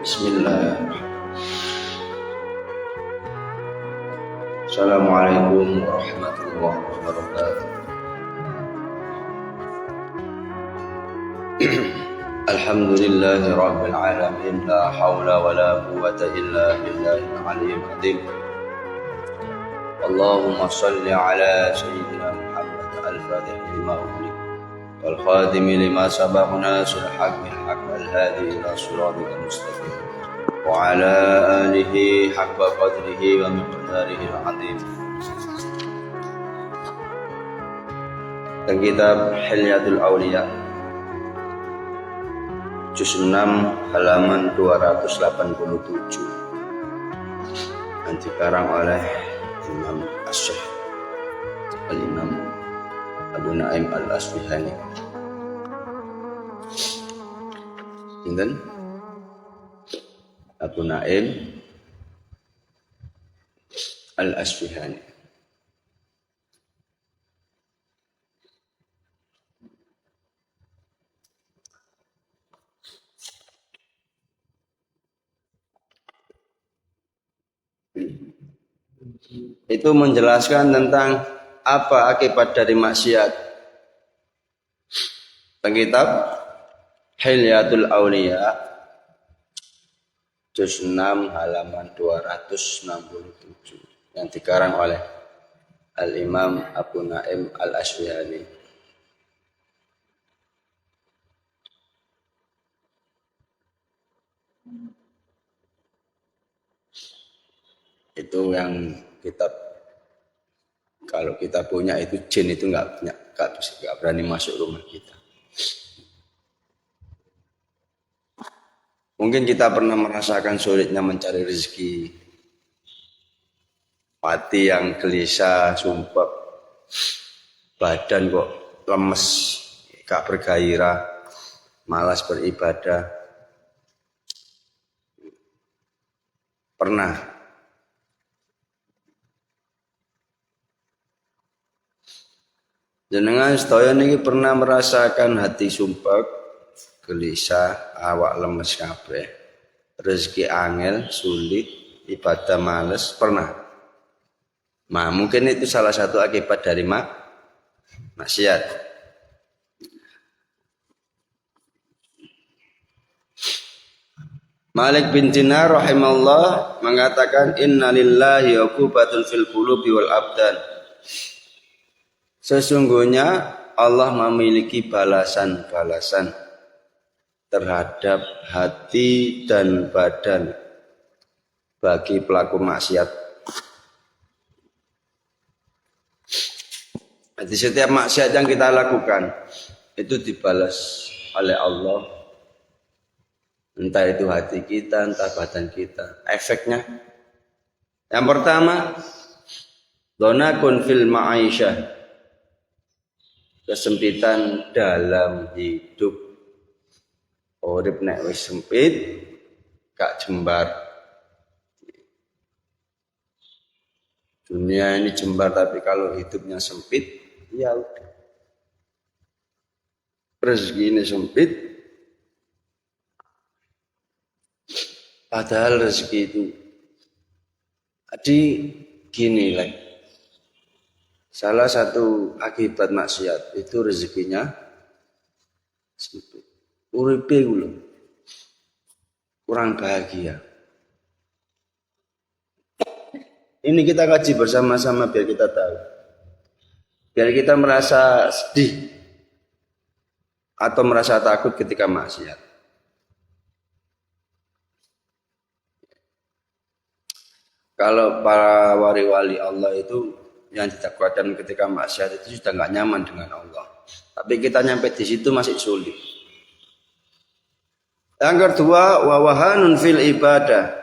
Bismillah. Assalamualaikum warahmatullahi wabarakatuh. Alhamdulillahi rabbil alamin. La hawla wa la quwwata illa billahil aliyyil azim. Allahumma salli ala sayyidina Muhammad al-fatih lima ughliq wal khatim lima sabaqa nasir haqqil haqq al-hadi ila siratal mustaqim wa ala alihi haqqa qadrihi wa miqdarihi al-azim. Dan kitab Hilyatul Auliya juz 6 halaman 287 yang dikarang oleh Imam Asy-Syaikh Al-Imam Abu Naim Al-Asfihani. Sinten? Abu Naim Al-Asfihani. Itu menjelaskan tentang apa akibat dari maksiat. Kitab Hilyatul Auliya juz 6 halaman 267 yang dikarang oleh Al-Imam Abu Naim Al-Asfihani. Itu yang kitab, kalau kita punya itu jin itu nggak berani masuk rumah kita. Mungkin kita pernah merasakan sulitnya mencari rezeki, hati yang gelisah, sumpek, badan kok lemes, gak bergairah, malas beribadah. Pernah. Jenengan sedaya niki pernah merasakan hati sumpek, gelisah, awak lemes kabeh, rezeki angel, sulit, ibadah males, pernah? Nah, mungkin itu salah satu akibat dari maksiat. Malik bin Dinar rahimahullah mengatakan innalillahi uqubatun fil qulubi wal abdan. Sesungguhnya Allah memiliki balasan-balasan terhadap hati dan badan bagi pelaku maksiat. Jadi setiap maksiat yang kita lakukan itu dibalas oleh Allah. Entah itu hati kita, entah badan kita. Efeknya yang pertama, donakun fil ma'aisyah, kesempitan dalam hidup. Urip nek wis sempit gak jembar. Dunia ini jembar, tapi kalau hidupnya sempit ya udah. Rezeki ini sempit, padahal rezeki itu jadi gini lah. Salah satu akibat maksiat itu rezekinya sempit. Uripe kurang bahagia. Ini kita kaji bersama-sama biar kita tahu. Biar kita merasa sedih atau merasa takut ketika maksiat. Kalau para wali-wali Allah itu yang ditakwakan ketika maksiat itu sudah nggak nyaman dengan Allah. Tapi kita nyampe di situ masih sulit. Yang kedua, wawahanun fil ibadah,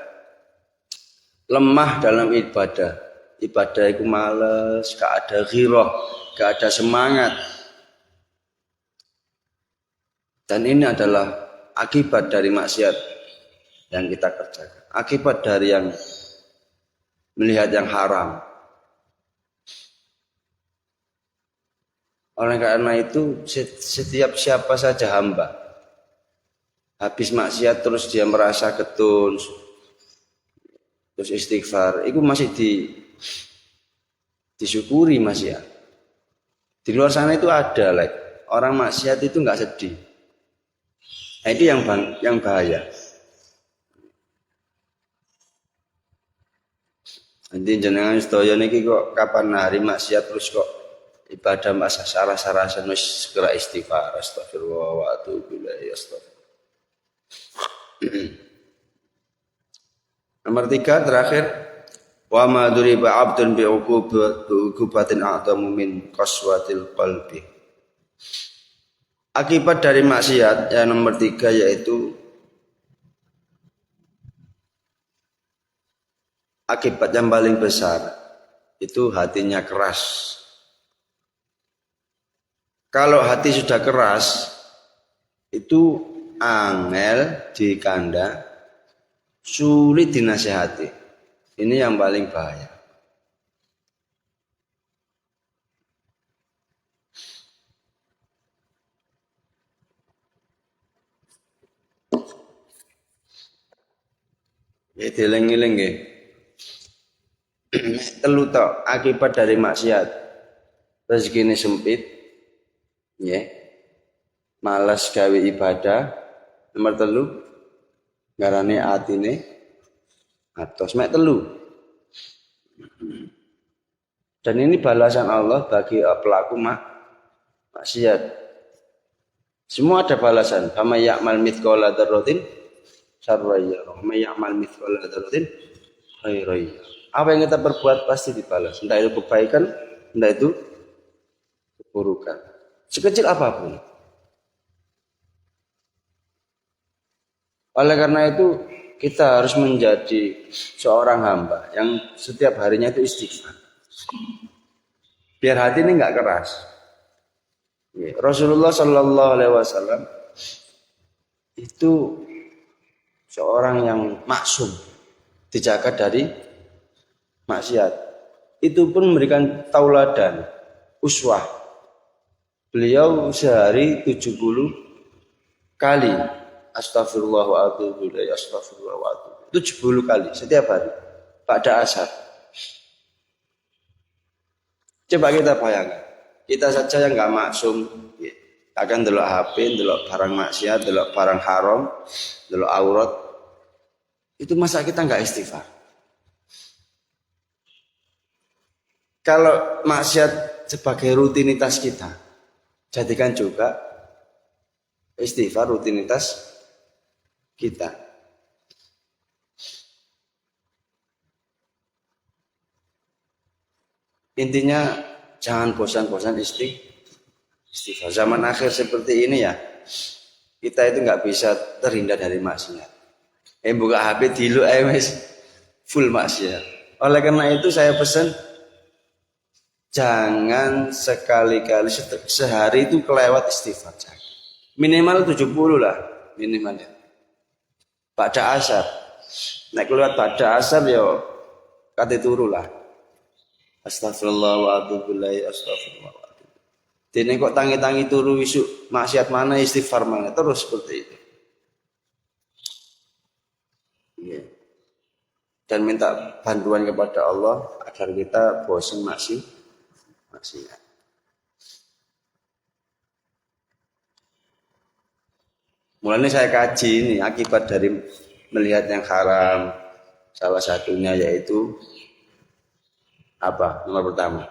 lemah dalam ibadah. Ibadah itu males, gak ada ghirah, gak ada semangat. Dan ini adalah akibat dari maksiat yang kita kerjakan. Akibat dari yang melihat yang haram. Oleh karena itu setiap siapa saja hamba habis maksiat terus dia merasa getun, terus istighfar, itu masih disyukuri Mas ya. Di luar sana itu ada orang maksiat itu nggak sedih. Nah, itu yang bahaya. Nanti jenengan sedaya niki kok kapan hari maksiat terus kok ibadah masa sarah-sarah wis segera istighfar, astagfirullah wa atubu ilaihi, astagfirullah. Nomor 3 terakhir, wa ma duriba 'abdun bi uqubatin a'tamu min qaswatil qalbi. Akibat dari maksiat yang nomor 3 yaitu akibat yang paling besar itu hatinya keras. Kalau hati sudah keras itu angel dikanda, sulit dinasihati. Ini yang paling bahaya. Ya dileng-eleng nggih. Telu tok akibat dari maksiat. Rezekine sempit. Ya. Malas gawe ibadah. Nomor 3 ngarane atine atos mek 3. Dan ini balasan Allah bagi pelaku maksiat. Semua ada balasan. Kama ya'mal mithqala dzarratin syarran yarah, may ya'mal mithqala dzarratin khairan yarah. Apa yang kita perbuat pasti dibalas. Entah itu kebaikan, entah itu keburukan. Sekecil apapun. Oleh karena itu kita harus menjadi seorang hamba yang setiap harinya itu istighfar. Biar hati ini nggak keras. Rasulullah Shallallahu Alaihi Wasallam itu seorang yang maksum, dijaga dari maksiat. Itu pun memberikan tauladan, uswah. Beliau sehari 70 kali astagfirullah wa atubu ilaihi, astagfirullah wa atubu. 70 kali setiap hari pada asar. Coba kita bayangkan, kita saja yang nggak maksum akan delok HP, delok barang maksiat, delok barang haram, delok aurat. Itu masa kita nggak istighfar? Kalau maksiat sebagai rutinitas kita, jadikan juga istighfar rutinitas kita. Intinya jangan bosan-bosan istighfar. Zaman akhir seperti ini ya, kita itu nggak bisa terhindar dari maksiat. Buka HP dulu full maksiat. Oleh karena itu saya pesan jangan sekali-kali sehari itu kelewat istighfar. Minimal 70 lah minimalnya. Pada asar. Nek kelewat pada asar yo kate turu lah. Astagfirullah wa atubu ilaihi, astagfirullah wa atubu. Dene kok tangi-tangi turu isuk maksiat mana istighfar mana terus seperti itu. Ya. Dan minta bantuan kepada Allah agar kita bosan maksiat. Mulanya saya kaji ini akibat dari melihat yang haram. Salah satunya yaitu apa? Nomor pertama.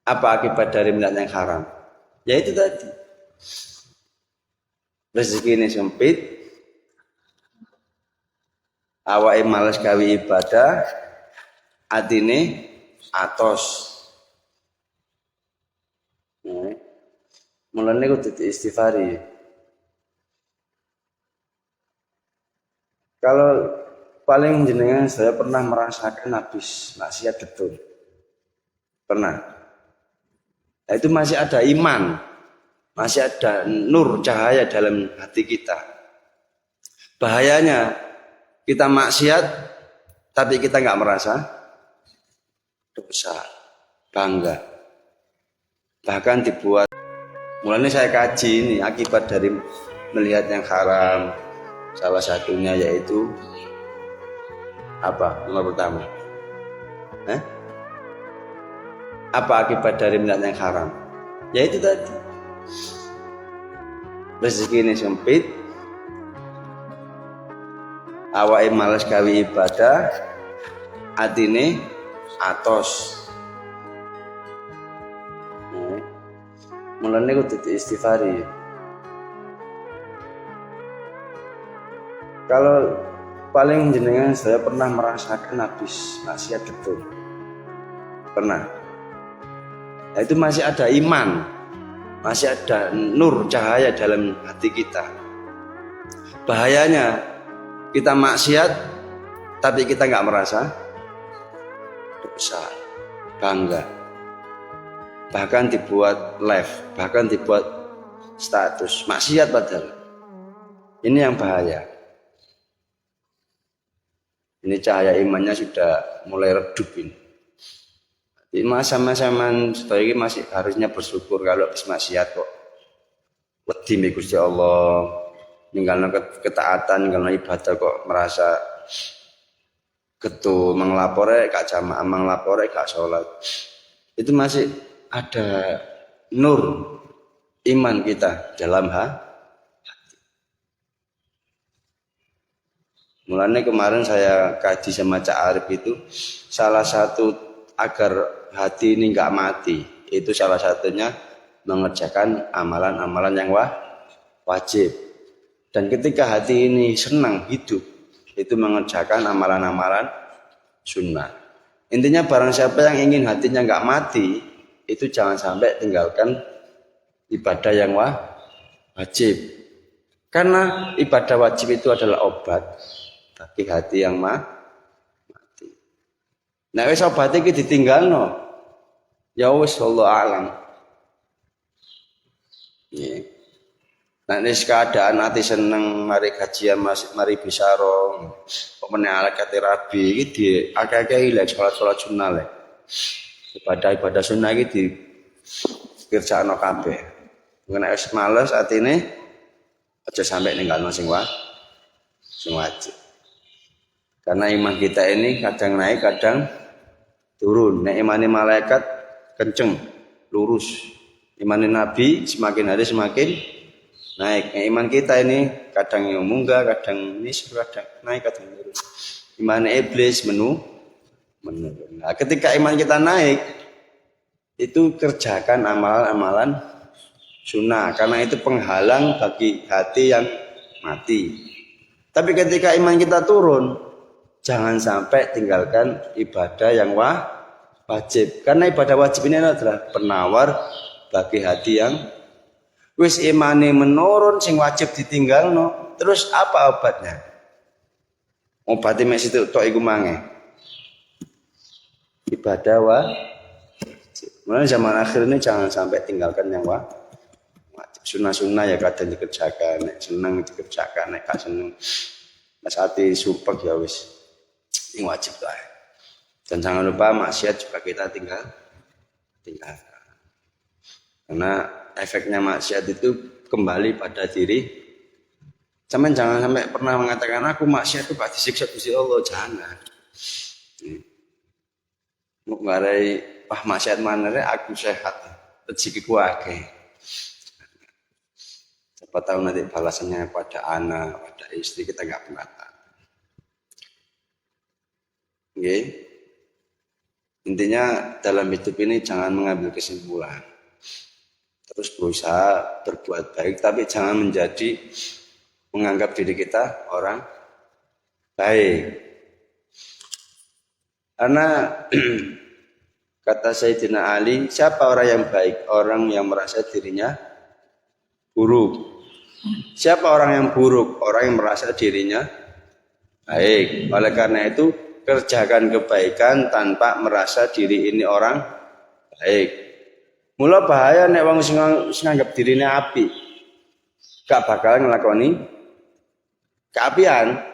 Apa akibat dari melihat yang haram? Yaitu tadi. Rezeki ini sempit. Awake males gawe ibadah. Atine atos. Mulane kudu istighfari. Kalau paling jenengan saya pernah merasakan habis maksiat betul. Pernah. Nah, itu masih ada iman. Masih ada nur cahaya dalam hati kita. Bahayanya kita maksiat tapi kita nggak merasa dosa, bangga. Bahkan dibuat Mulanya saya kaji ini akibat dari melihat yang haram. Salah satunya yaitu apa? Nomor pertama. Apa akibat dari melihat yang haram? Yaitu tadi. Rezeki ini sempit. Awake males gawe ibadah, atine atos. Mulane kudu istighfari. Kalau paling jenengan saya pernah merasakan habis maksiat betul. Pernah. Nah, itu masih ada iman, masih ada nur cahaya dalam hati kita. Bahayanya kita maksiat tapi kita nggak merasa dosa, bangga, bahkan dibuat live, bahkan dibuat status maksiat padahal. Ini yang bahaya. Ini cahaya imannya sudah mulai redup ini. Di masa-masa sebagai masih harusnya bersyukur kalau habis maksiat kok wedi mek Gusti Allah, ninggalno ketaatan, ninggalno ibadah kok merasa getu, menglapore gak jamaah, menglapore gak sholat. Itu masih ada nur iman kita dalam hati. Mulanya kemarin saya kaji sama Cak Arif itu, salah satu agar hati ini nggak mati, itu salah satunya mengerjakan amalan-amalan yang wajib. Dan ketika hati ini senang hidup, itu mengerjakan amalan-amalan sunnah. Intinya barang siapa yang ingin hatinya nggak mati, itu jangan sampai tinggalkan ibadah yang wajib. Karena ibadah wajib itu adalah obat bagi hati yang mati. Nah wis obat iki ditinggalno. Ya wis wallahu alam. Nggih. Nah nek keadaan hati seneng mari kajian mari bisyaro, pemene alakat rabi iki di akeh-akeh ilek salat-salat sunnah le. Ibadah sunnah iki di kerjaano kabeh. Nek wis males atine aja sampai ninggalno sing wajib. Karena iman kita ini kadang naik, kadang turun. Nek imane malaikat kenceng, lurus. Imane nabi semakin hari semakin naik. Nek iman kita ini kadang yang munggah, kadang nisf, kadang naik, kadang turun. Imane iblis menurun. Nah, ketika iman kita naik, itu kerjakan amalan-amalan sunnah. Karena itu penghalang bagi hati yang mati. Tapi ketika iman kita turun, jangan sampai tinggalkan ibadah yang wajib. Karena ibadah wajib ini adalah penawar bagi hati yang wis imane menurun, sing wajib ditinggalno. Terus apa obatnya? Obatnya mek situ tok iku mange. Ibadah wajib. Mulai zaman akhir ini jangan sampai tinggalkan yang wajib. Sunnah-sunnah ya kadang dikerjakan, nek seneng dikerjakan, nek gak seneng mas hati sumpek ya wis. Ini wajib lah. Dan jangan lupa maksiat juga kita tinggalkan. Karena efeknya maksiat itu kembali pada diri. Jangan sampai pernah mengatakan aku maksiat itu gak disiksa Gusti Allah, jangan. Mau ngarai maksiat manere aku sehat, rezekiku akeh. Siapa tahu nanti balasannya pada anak, pada istri kita nggak pernah tahu. Okay. Intinya dalam hidup ini jangan mengambil kesimpulan. Terus berusaha berbuat baik, tapi jangan menjadi menganggap diri kita orang baik. Karena kata Sayyidina Ali, siapa orang yang baik? Orang yang merasa dirinya buruk. Siapa orang yang buruk? Orang yang merasa dirinya baik. Oleh karena itu, kerjakan kebaikan tanpa merasa diri ini orang baik. Mula bahaya nek wong sing nganggep dirine apik. Gak bakal nglakoni keapian.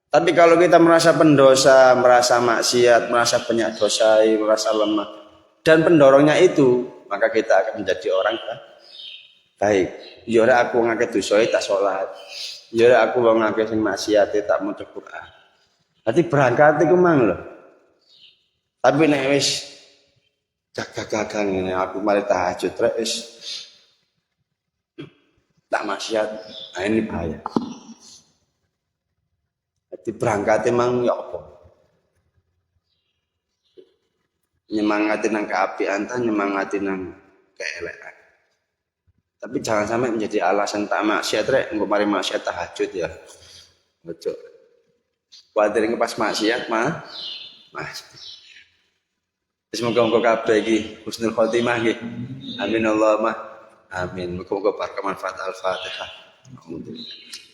Tapi kalau kita merasa pendosa, merasa maksiat, merasa banyak dosa, merasa lemah dan pendorongnya itu, maka kita akan menjadi orang Baik, ya ora aku ngake dosae tak salat. Ya ora aku wong ngake sing maksiate tak maca Quran. Dadi berangkat iku mang lho. Tapi nek wis gagah-gagah ngene aku mari tahajud rek wis tak maksiat. Nah ini bahaya. Dadi berangkat emang ya apa? Nyemangati nang keapian ta nyemangati nang keelekan. Tapi jangan sampai menjadi alasan tak maksiat rek, engko mari maksiat tahajud ya. Ojo. Kuwatir pas maksiat Mas. Semoga kabeh iki husnul khotimah nggih. Amin Allahumma amin. Muga-muga barokah manfaat Al-Fatihah. Alhamdulillah.